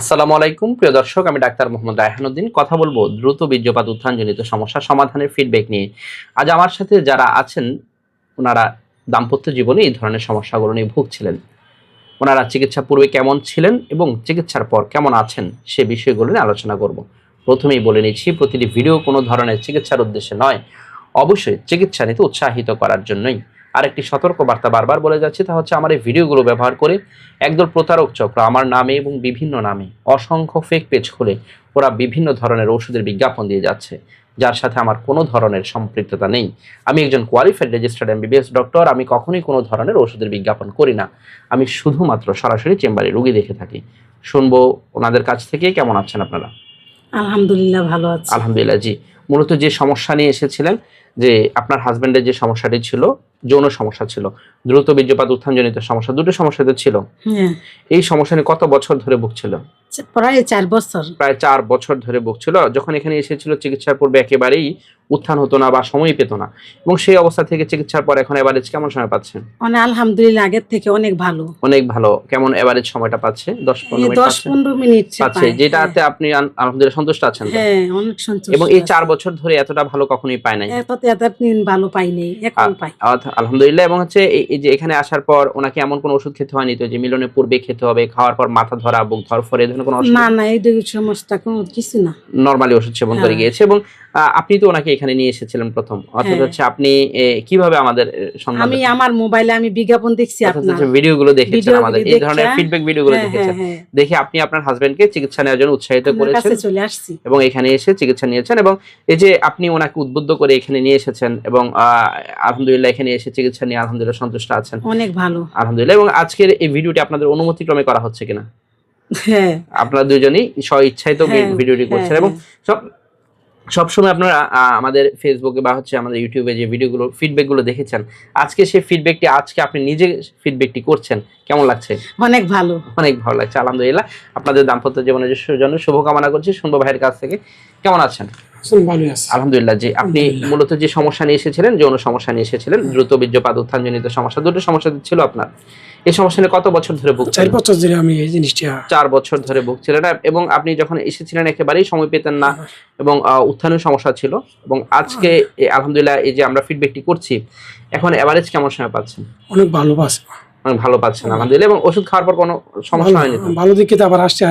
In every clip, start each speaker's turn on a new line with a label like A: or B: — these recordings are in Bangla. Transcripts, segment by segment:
A: আসসালামু আলাইকুম প্রিয় দর্শক, আমি ডাক্তার মোহাম্মদ রায়হানুদ্দিন কথা বলবো দ্রুত বীর্যপাত উত্থানজনিত সমস্যা সমাধানের ফিডব্যাক নিয়ে। আজ আমার সাথে যারা আছেন ওনারা দাম্পত্য জীবনে এই ধরনের সমস্যাগুলো নিয়ে ভুগছিলেন। ওনারা চিকিৎসা পূর্বে কেমন ছিলেন এবং চিকিৎসার পর কেমন আছেন সে বিষয়গুলো নিয়ে আলোচনা করব। প্রথমেই বলে নিচ্ছি, প্রতিটি ভিডিও কোনো ধরনের চিকিৎসার উদ্দেশ্যে নয়, অবশ্যই চিকিৎসা নিতে উৎসাহিত করার জন্যই। আরেকটি সতর্ক বার্তা বারবার বলে যাচ্ছি, তা হচ্ছে আমার এই ভিডিওগুলো ব্যবহার করে একদল প্রতারক চক্র আমার নামে এবং বিভিন্ন নামে অসংখ্য ফেক পেজ খুলে ওরা বিভিন্ন ধরনের ওষুধের বিজ্ঞাপন দিয়ে যাচ্ছে, যার সাথে আমার কোনো ধরনের সম্পৃক্ততা নেই। আমি একজন কোয়ালিফাইড রেজিস্টার্ড এমবিবিএস ডক্টর। আমি কখনোই কোনো ধরনের ওষুধের বিজ্ঞাপন করি না। আমি শুধুমাত্র সরাসরি চেম্বারে রোগী দেখে থাকি। শুনবো ওনাদের কাছ থেকে। কেমন আছেন আপনারা?
B: আলহামদুলিল্লাহ, ভালো আছি।
A: আলহামদুলিল্লাহ। জি, মূলত যে সমস্যা নিয়ে এসেছিলেন, যে আপনার হাজবেন্ডের যে সমস্যাটি ছিল, যৌন সমস্যা ছিল, দ্রুত বীর্যপাত উত্থানজনিত সমস্যা, দুটো সমস্যা তো ছিল।
B: হ্যাঁ,
A: এই সমস্যা নিয়ে কত বছর ধরে ভুগছিল?
B: প্রায় 4 বছর।
A: প্রায় 4 বছর ধরে ভুগছিল। যখন এখানে এসেছিল চিকিৎসার পূর্বে একেবারেই উত্থান হতো না বা সময় পেত না, এবং সেই অবস্থা থেকে চিকিৎসার পর এখন এভারেজ কেমন সময় পাচ্ছে?
B: মানে আলহামদুলিল্লাহ, আগের থেকে অনেক ভালো।
A: অনেক ভালো। কেমন এভারেজ সময়টা পাচ্ছে? 10-15 মিনিট পাচ্ছে?
B: 10-15 মিনিট
A: পাচ্ছে, যেটাতে আপনি আলহামদুলিল্লাহ সন্তুষ্ট আছেন তো?
B: হ্যাঁ, অনেক সন্তুষ্ট।
A: এবং এই 4 বছর ধরে এতটা ভালো কখনোই পায় নাই?
B: এতদিন ভালো পাই নাই, এখন পাই।
A: আলহামদুলিল্লাহ। এবং হচ্ছে এই যে এখানে আসার পর ওনাকে এমন কোনো ওষুধ খেতে হয়নি তো, যে মিলনের পূর্বে খেতে হবে, খাওয়ার পর মাথা ধরা, বুক ধরফর, এই ধরনের কোনো ওষুধ?
B: না না, এই দুই সমস্যা কোনো কিছু না।
A: নরমালি ওষুধ সেবন করে গিয়েছে। এবং আপনি তো ওনাকে এখানে নিয়ে এসেছিলেন প্রথম, অর্থাৎ হচ্ছে আপনি কিভাবে আমাদের সন্ধান?
B: আমি আমার মোবাইলে আমি বিজ্ঞাপন দেখছি, আপনার
A: ভিডিওগুলো দেখেছেন, আমাদের এই ধরনের ফিডব্যাক ভিডিওগুলো দেখেছেন, দেখে আপনি আপনার হাজবেন্ডকে চিকিৎসা নেওয়ার জন্য উৎসাহিত করেছেন,
B: চলে আসছি
A: এবং এখানে এসে চিকিৎসা নিয়েছেন। এবং এই যে আপনি ওনাকে উদ্বুদ্ধ করে এখানে নিয়ে এসেছেন, এবং আলহামদুলিল্লাহ এখানে এসে চিকিৎসা নিয়ে আলহামদুলিল্লাহ সন্তুষ্ট আছেন।
B: অনেক ভালো,
A: আলহামদুলিল্লাহ। এবং আজকের এই ভিডিওটি আপনাদের অনুমতিক্রমে করা হচ্ছে কিনা?
B: হ্যাঁ,
A: আপনারা দুজনেই স্ব ইচ্ছায় তো ভিডিওটি করছেন। এবং সবসময় আপনারা আমাদের ফেসবুকে বা হচ্ছে আমাদের ইউটিউবে যে ভিডিওগুলো ফিডব্যাকগুলো দেখেছেন, আজকে সেই ফিডব্যাকটি, আজকে আপনি নিজে ফিডব্যাকটি করছেন, কেমন লাগছে?
B: অনেক ভালো,
A: অনেক ভালো লাগছে। আলহামদুলিল্লাহ। আপনাদের দাম্পত্য জীবনের জন্য শুভকামনা করছি। শুনবো ভাইয়ের কাছ থেকে, কেমন আছেন? আলহামদুলিল্লাহ। জি, আপনি মূলত যে সমস্যা নিয়ে এসেছিলেন, যৌন সমস্যা নিয়ে এসেছিলেন, দ্রুত বীর্যপাত উত্থানজনিত সমস্যা, দুটো সমস্যা ছিল আপনার। এই সমস্যা নিয়ে কত বছর ধরে ভুগছিলেন?
C: 4 বছর ধরে আমি এই জিনিসটা
A: 4 বছর ধরে ভুগছিলেন। এবং আপনি যখন এসেছিলেন একেবারেই সময় পেতেন না, এবং উত্থানের সমস্যা ছিল। এবং আজকে আলহামদুলিল্লাহ এই যে আমরা ফিডব্যাকটি করছি, এখন এভারেজ কেমন সময় পাচ্ছেন?
C: অনেক ভালো পাচ্ছি,
A: অনেক ভালো পাচ্ছেন আলহামদুলিল্লাহ। এবং ওষুধ খাওয়ার পর কোনো সমস্যা হয়নি তো?
C: ভালো দিকে তো আবার আসছে,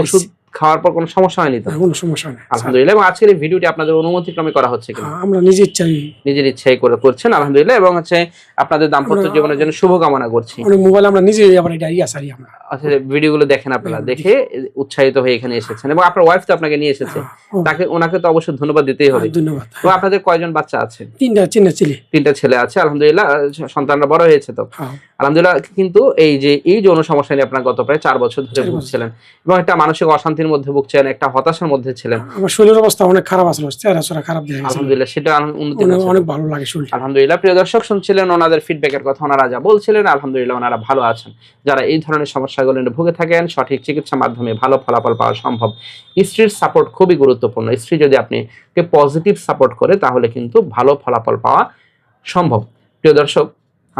A: ওষুধ খাওয়ার পর কোনো সমস্যা হয়নি তো?
C: কোনো সমস্যা নেই
A: আলহামদুলিল্লাহ। এবং আজকের এই ভিডিওটি আপনাদের অনুমতিক্রমে করা হচ্ছে কিনা?
C: আমরা নিজের
A: ইচ্ছাই করে করছেন আলহামদুলিল্লাহ। এবং হচ্ছে আপনাদের দাম্পত্য জীবনের জন্য শুভকামনা করছি।
C: মোবাইল আমরা নিজে আবার এটা আসারি আমরা
A: ভিডিওগুলো দেখেন, আপনারা দেখে উৎসাহিত হয়ে এখানে এসেছেন। এবং আপনার ওয়াইফ তো আপনাকে নিয়ে এসেছে, ওনাকে তো অবশ্যই ধন্যবাদ দিতেই হবে।
C: ধন্যবাদ।
A: এবং আপনাদের কয়জন বাচ্চা আছে?
C: 3টা
A: ছেলে আছে আলহামদুলিল্লাহ। সন্তানরা বড় হয়েছে তো? আলহামদুলিল্লাহ। কিন্তু এই যে এই যৌন সমস্যা নিয়ে আপনার গত প্রায় 4 বছর ধরে ভুগছিলেন, এবং একটা মানসিক অশান্তির মধ্যে ভুগছেন, একটা হতাশার মধ্যে ছিলেন।
C: আমার শরীরের অবস্থা অনেক খারাপ আসলে, চেহারা খারাপ দেখে
A: আলহামদুলিল্লাহ, সেটা উন্নতি
C: অনেক ভালো লাগে শরীর।
A: আলহামদুলিল্লাহ। প্রিয় দর্শক, শুনছিলেন ওনাদের ফিডব্যাকের কথা, ওনারা যা বলছিলেন, আলহামদুলিল্লাহ ওনারা ভালো আছেন। যারা এই ধরনের সমস্যাগুলো নিয়ে ভুগে থাকেন, সঠিক চিকিৎসার মাধ্যমে ভালো ফলাফল পাওয়া সম্ভব। স্ত্রীর সাপোর্ট খুবই গুরুত্বপূর্ণ। স্ত্রী যদি আপনি পজিটিভ সাপোর্ট করে, তাহলে কিন্তু ভালো ফলাফল পাওয়া সম্ভব। প্রিয় দর্শক,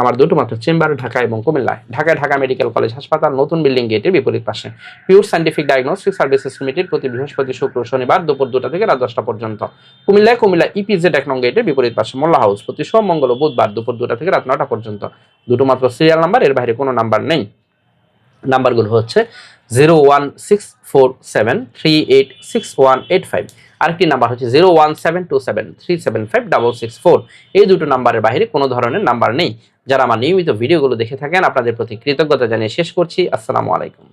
A: আমার দুটো মাত্র চেম্বার ঢাকা এবং কুমিল্লায়। ঢাকায় ঢাকা মেডিকেল কলেজ হাসপাতাল, নতুন বিল্ডিং গেটের বিপরীত পাশে। Pure scientific diagnostic services limited, প্রতি বৃহস্পতি, শুক্র, শনিবার দুপুর 2টা থেকে রাত 10টা পর্যন্ত। কুমিল্লা ইপিজেড 1 নং গেটের বিপরীত পাশে মোল্লা হাউস, প্রতি সোম, মঙ্গল ও বুধবার দুপুর 2টা থেকে রাত 9টা পর্যন্ত। দুটো মাত্র সিরিয়াল নাম্বার, এর বাইরে কোনো নাম্বার নেই। নাম্বারগুলো হচ্ছে 01647386185, আরেকটি নাম্বার হচ্ছে 01727375664। এই দুটো নাম্বারের বাইরে কোনো ধরনের নাম্বার নেই। যারা আমার নিয়মিত ভিডিওগুলো দেখে থাকেন, আপনাদের প্রতি কৃতজ্ঞতা জানিয়ে শেষ করছি। আসসালামু আলাইকুম।